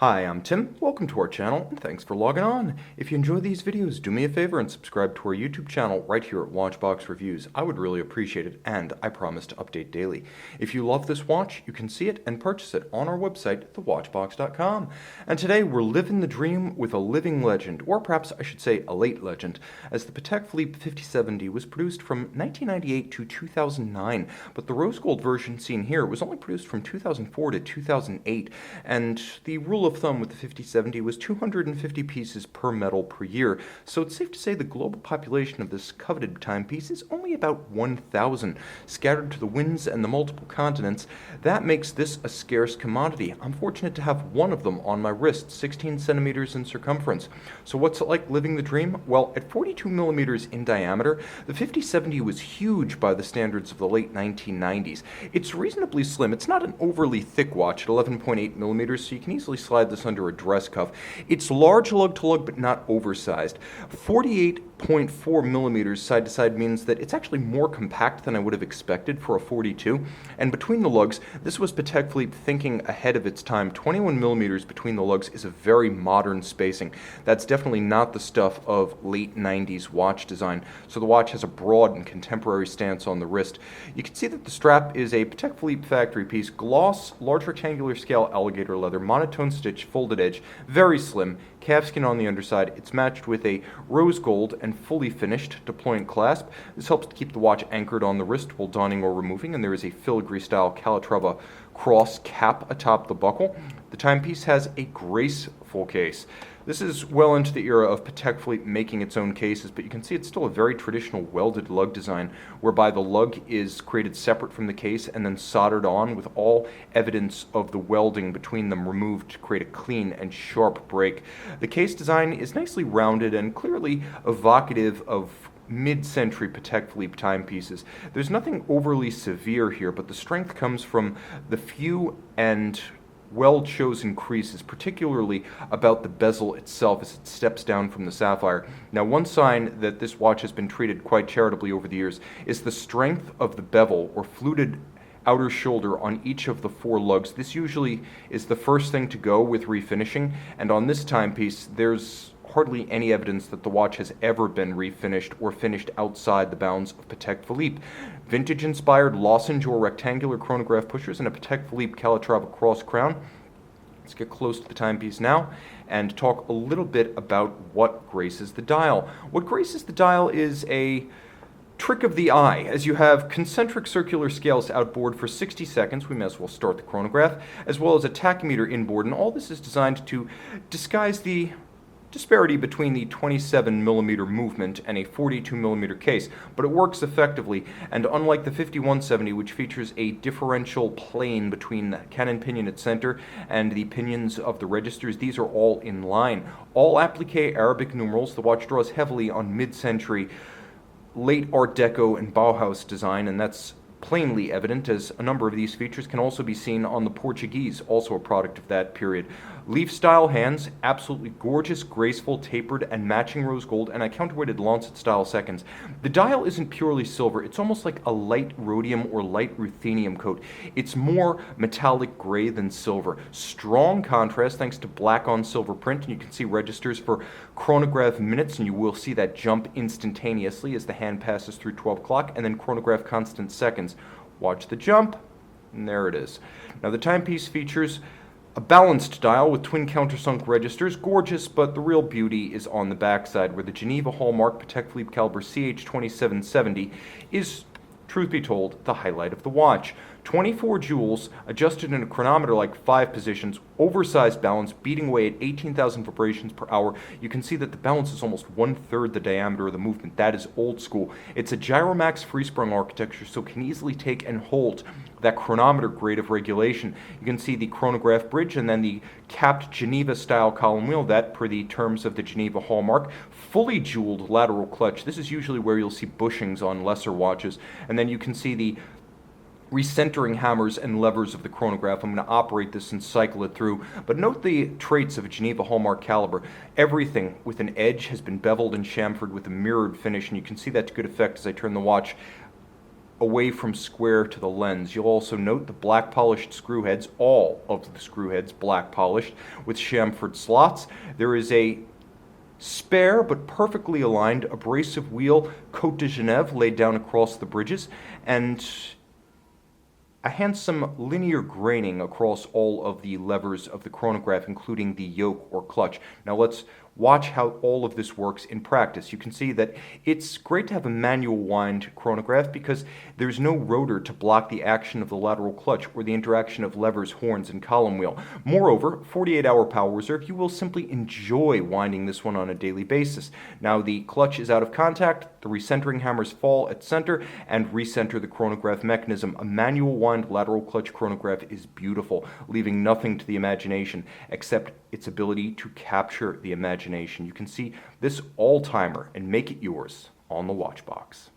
Hi, I'm Tim. Welcome to our channel, and thanks for logging on. If you enjoy these videos, do me a favor and subscribe to our YouTube channel right here at Watchbox Reviews. I would really appreciate it, and I promise to update daily. If you love this watch, you can see it and purchase it on our website, thewatchbox.com. And today, we're living the dream with a living legend, or perhaps I should say a late legend, as the Patek Philippe 5070 was produced from 1998 to 2009, but the rose gold version seen here was only produced from 2004 to 2008, and the rule of thumb with the 5070 was 250 pieces per metal per year, so it's safe to say the global population of this coveted timepiece is only about 1,000. Scattered to the winds and the multiple continents, that makes this a scarce commodity. I'm fortunate to have one of them on my wrist, 16 centimeters in circumference. So what's it like living the dream? Well, at 42 millimeters in diameter, the 5070 was huge by the standards of the late 1990s. It's reasonably slim. It's not an overly thick watch at 11.8 millimeters, so you can easily slide this under a dress cuff. It's large lug to lug, but not oversized. 48.4 millimeters side to side means that it's actually more compact than I would have expected for a 42. And between the lugs, this was Patek Philippe thinking ahead of its time. 21 millimeters between the lugs is a very modern spacing. That's definitely not the stuff of late 90s watch design. So the watch has a broad and contemporary stance on the wrist. You can see that the strap is a Patek Philippe factory piece, gloss, large rectangular scale alligator leather, monotone stitch, folded edge, very slim, calfskin on the underside. It's matched with a rose gold and fully finished deployant clasp. This helps to keep the watch anchored on the wrist while donning or removing, and there is a filigree style Calatrava cross cap atop the buckle. The timepiece has a graceful case. This is well into the era of Patek Philippe making its own cases, but you can see it's still a very traditional welded lug design, whereby the lug is created separate from the case and then soldered on with all evidence of the welding between them removed to create a clean and sharp break. The case design is nicely rounded and clearly evocative of mid-century Patek Philippe timepieces. There's nothing overly severe here, but the strength comes from the few and well-chosen creases, particularly about the bezel itself as it steps down from the sapphire. Now, one sign that this watch has been treated quite charitably over the years is the strength of the bevel or fluted outer shoulder on each of the four lugs. This usually is the first thing to go with refinishing, and on this timepiece, there's hardly any evidence that the watch has ever been refinished or finished outside the bounds of Patek Philippe. Vintage-inspired lozenge or rectangular chronograph pushers and a Patek Philippe Calatrava cross crown. Let's get close to the timepiece now and talk a little bit about what graces the dial. What graces the dial is a trick of the eye, as you have concentric circular scales outboard for 60 seconds. We may as well start the chronograph, as well as a tachymeter inboard, and all this is designed to disguise the disparity between the 27 millimeter movement and a 42 millimeter case, but it works effectively, and unlike the 5170, which features a differential plane between the cannon pinion at center and the pinions of the registers, these are all in line. All applique Arabic numerals. The watch draws heavily on mid-century late Art Deco and Bauhaus design, and that's plainly evident as a number of these features can also be seen on the Portuguese, also a product of that period. Leaf-style hands, absolutely gorgeous, graceful, tapered, and matching rose gold, and a counterweighted lancet-style seconds. The dial isn't purely silver. It's almost like a light rhodium or light ruthenium coat. It's more metallic gray than silver. Strong contrast thanks to black on silver print, and you can see registers for chronograph minutes, and you will see that jump instantaneously as the hand passes through 12 o'clock, and then chronograph constant seconds. Watch the jump, and there it is. Now the timepiece features a balanced dial with twin countersunk registers, gorgeous, but the real beauty is on the backside, where the Geneva hallmark Patek Philippe caliber CH2770 is, truth be told, the highlight of the watch. 24 jewels, adjusted in a chronometer like 5 positions, oversized balance, beating away at 18,000 vibrations per hour. You can see that the balance is almost 1/3 the diameter of the movement. That is old school. It's a Gyromax freesprung architecture, so it can easily take and hold that chronometer grade of regulation. You can see the chronograph bridge and then the capped Geneva-style column wheel, that per the terms of the Geneva hallmark. Fully jeweled lateral clutch. This is usually where you'll see bushings on lesser watches. And then you can see the recentering hammers and levers of the chronograph. I'm going to operate this and cycle it through, but note the traits of a Geneva hallmark caliber. Everything with an edge has been beveled and chamfered with a mirrored finish, and you can see that to good effect as I turn the watch away from square to the lens. You'll also note the black polished screw heads, all of the screw heads black polished with chamfered slots. There is a spare but perfectly aligned abrasive wheel Côte de Genève laid down across the bridges, and a handsome linear graining across all of the levers of the chronograph, including the yoke or clutch. Now let's watch how all of this works in practice. You can see that it's great to have a manual wind chronograph because there's no rotor to block the action of the lateral clutch or the interaction of levers, horns, and column wheel. Moreover, 48-hour power reserve, you will simply enjoy winding this one on a daily basis. Now the clutch is out of contact, the recentering hammers fall at center and recenter the chronograph mechanism. A manual wind lateral clutch chronograph is beautiful, leaving nothing to the imagination except its ability to capture the imagination. You can see this all-timer and make it yours on the Watchbox.